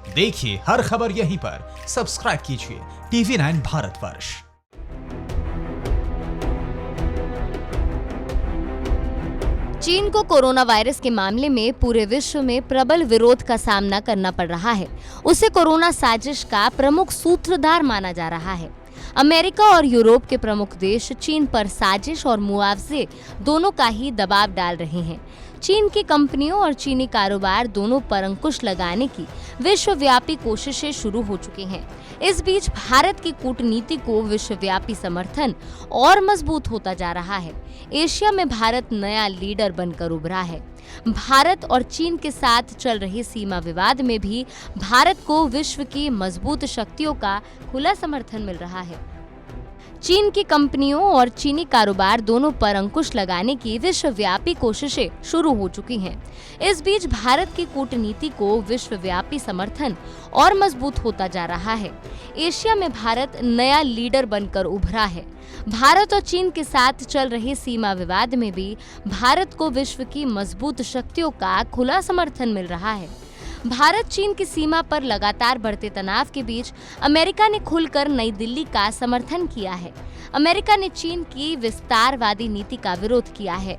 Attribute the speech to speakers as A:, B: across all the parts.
A: देखिए हर खबर यहीं पर, सब्सक्राइब कीजिए TV9 भारतवर्ष।
B: चीन को कोरोना वायरस के मामले में पूरे विश्व में प्रबल विरोध का सामना करना पड़ रहा है। उसे कोरोना साजिश का प्रमुख सूत्रधार माना जा रहा है। अमेरिका और यूरोप के प्रमुख देश चीन पर साजिश और मुआवजे दोनों का ही दबाव डाल रहे हैं। चीन की कंपनियों और चीनी कारोबार दोनों पर अंकुश लगाने की विश्वव्यापी कोशिशें शुरू हो चुकी हैं। इस बीच भारत की कूटनीति को विश्वव्यापी समर्थन और मजबूत होता जा रहा है। एशिया में भारत नया लीडर बनकर उभरा है। भारत और चीन के साथ चल रही सीमा विवाद में भी भारत को विश्व की मजबूत शक्तियों का खुला समर्थन मिल रहा है। चीन की कंपनियों और चीनी कारोबार दोनों पर अंकुश लगाने की विश्वव्यापी कोशिशें शुरू हो चुकी हैं। इस बीच भारत की कूटनीति को विश्वव्यापी समर्थन और मजबूत होता जा रहा है। एशिया में भारत नया लीडर बनकर उभरा है। भारत और चीन के साथ चल रहे सीमा विवाद में भी भारत को विश्व की मजबूत शक्तियों का खुला समर्थन मिल रहा है। भारत चीन की सीमा पर लगातार बढ़ते तनाव के बीच अमेरिका ने खुलकर नई दिल्ली का समर्थन किया है। अमेरिका ने चीन की विस्तारवादी नीति का विरोध किया है।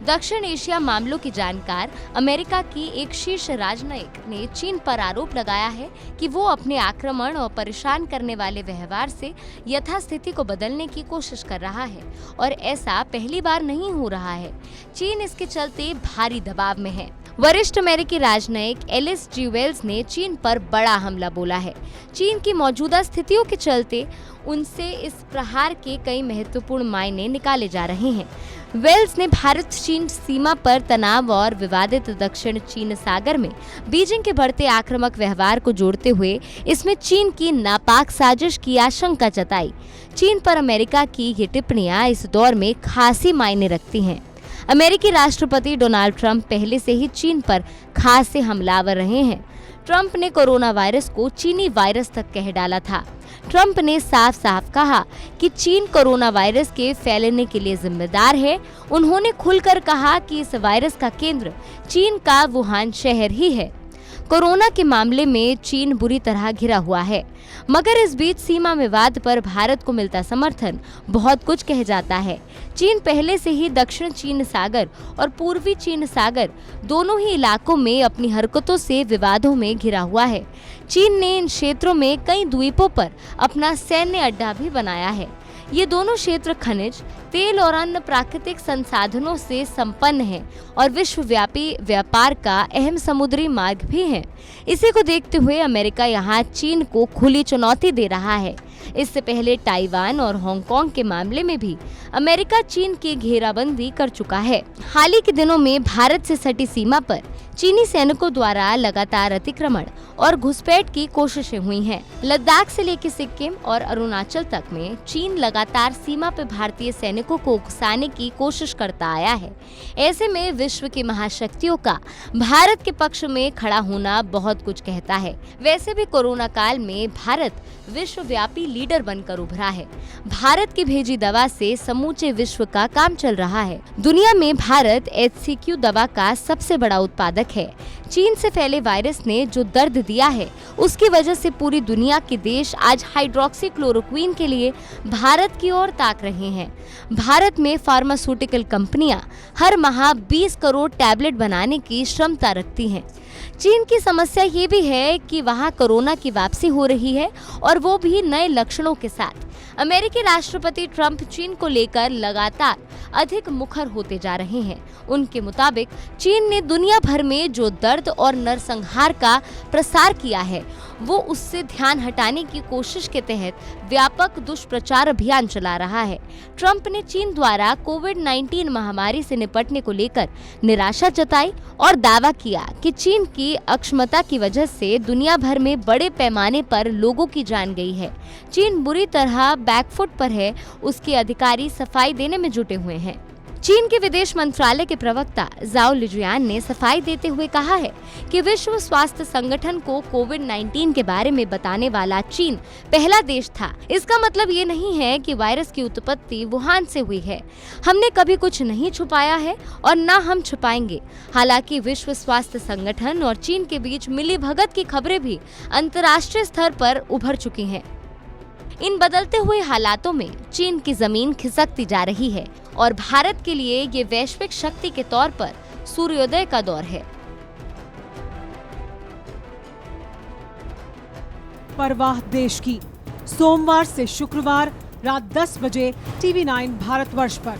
B: दक्षिण एशिया मामलों की जानकार अमेरिका की एक शीर्ष राजनयिक ने चीन पर आरोप लगाया है कि वो अपने आक्रमण और परेशान करने वाले व्यवहार से यथास्थिति को बदलने की कोशिश कर रहा है और ऐसा पहली बार नहीं हो रहा है। चीन इसके चलते भारी दबाव में है। वरिष्ठ अमेरिकी राजनयिक एलिस जी वेल्स ने चीन पर बड़ा हमला बोला है। चीन की मौजूदा स्थितियों के चलते उनसे इस प्रहार के कई महत्वपूर्ण मायने निकाले जा रहे हैं। वेल्स ने भारत चीन सीमा पर तनाव और विवादित दक्षिण चीन सागर में बीजिंग के बढ़ते आक्रामक व्यवहार को जोड़ते हुए इसमें चीन की नापाक साजिश की आशंका जताई। चीन पर अमेरिका की ये टिप्पणियां इस दौर में खासी मायने रखती हैं। अमेरिकी राष्ट्रपति डोनाल्ड ट्रंप पहले से ही चीन पर खासे हमलावर रहे हैं। ट्रंप ने कोरोना वायरस को चीनी वायरस तक कह डाला था। ट्रंप ने साफ साफ कहा कि चीन कोरोना वायरस के फैलने के लिए जिम्मेदार है। उन्होंने खुलकर कहा कि इस वायरस का केंद्र चीन का वुहान शहर ही है। कोरोना के मामले में चीन बुरी तरह घिरा हुआ है, मगर इस बीच सीमा विवाद पर भारत को मिलता समर्थन बहुत कुछ कह जाता है। चीन पहले से ही दक्षिण चीन सागर और पूर्वी चीन सागर दोनों ही इलाकों में अपनी हरकतों से विवादों में घिरा हुआ है। चीन ने इन क्षेत्रों में कई द्वीपों पर अपना सैन्य अड्डा भी बनाया है। ये दोनों क्षेत्र खनिज, तेल और अन्य प्राकृतिक संसाधनों से संपन्न हैं और विश्वव्यापी व्यापार का अहम समुद्री मार्ग भी हैं। इसी को देखते हुए अमेरिका यहाँ चीन को खुली चुनौती दे रहा है। इससे पहले ताइवान और हांगकांग के मामले में भी अमेरिका चीन की घेराबंदी कर चुका है। हाल ही के दिनों में भारत से सटी सीमा पर चीनी सैनिकों द्वारा लगातार अतिक्रमण और घुसपैठ की कोशिशें हुई हैं। लद्दाख से लेकर सिक्किम और अरुणाचल तक में चीन लगातार सीमा पर भारतीय सैनिकों को उकसाने की कोशिश करता आया है। ऐसे में विश्व की महाशक्तियों का भारत के पक्ष में खड़ा होना बहुत कुछ कहता है। वैसे भी कोरोना काल में भारत विश्वव्यापी लीडर बनकर उभरा है। भारत की भेजी दवा से समूचे विश्व का काम चल रहा है। दुनिया में भारत HCQ दवा का सबसे बड़ा उत्पादक है। चीन से फैले वायरस ने जो दर्द दिया है, उसकी वजह से पूरी दुनिया के देश आज हाइड्रोक्सीक्लोरोक्वीन के लिए भारत की ओर ताक रहे हैं। भारत में फार्मास्यूटिकल कंपनियां हर माह 20 करोड़ टैबलेट बनाने की क्षमता रखती हैं। चीन की समस्या ये भी है कि वहां कोरोना की वापसी हो रही है और वो भी नए लक्षणों के साथ। अमेरिकी राष्ट्रपति ट्रंप चीन को लेकर लगातार अधिक मुखर होते जा रहे हैं। उनके मुताबिक चीन ने दुनिया भर में जो दर्द और नरसंहार का प्रसार किया है, वो उससे ध्यान हटाने की कोशिश के तहत व्यापक दुष्प्रचार अभियान चला रहा है। ट्रंप ने चीन द्वारा कोविड-19 महामारी से निपटने को लेकर निराशा जताई और दावा किया कि चीन की अक्षमता की वजह से दुनिया भर में बड़े पैमाने पर लोगों की जान गई है। चीन बुरी तरह बैकफुट पर है। उसके अधिकारी सफाई देने में जुटे हुए हैं। चीन के विदेश मंत्रालय के प्रवक्ता जाओ लिजियान ने सफाई देते हुए कहा है कि विश्व स्वास्थ्य संगठन को कोविड-19 के बारे में बताने वाला चीन पहला देश था। इसका मतलब ये नहीं है कि वायरस की उत्पत्ति वुहान से हुई है। हमने कभी कुछ नहीं छुपाया है और न हम छुपाएंगे। हालांकि विश्व स्वास्थ्य संगठन और चीन के बीच मिलीभगत की खबरें भी अंतर्राष्ट्रीय स्तर पर उभर चुकी हैं। इन बदलते हुए हालातों में चीन की जमीन खिसकती जा रही है और भारत के लिए ये वैश्विक शक्ति के तौर पर सूर्योदय का दौर है।
C: परवाह देश की, सोमवार से शुक्रवार रात 10 बजे TV9 भारतवर्ष पर।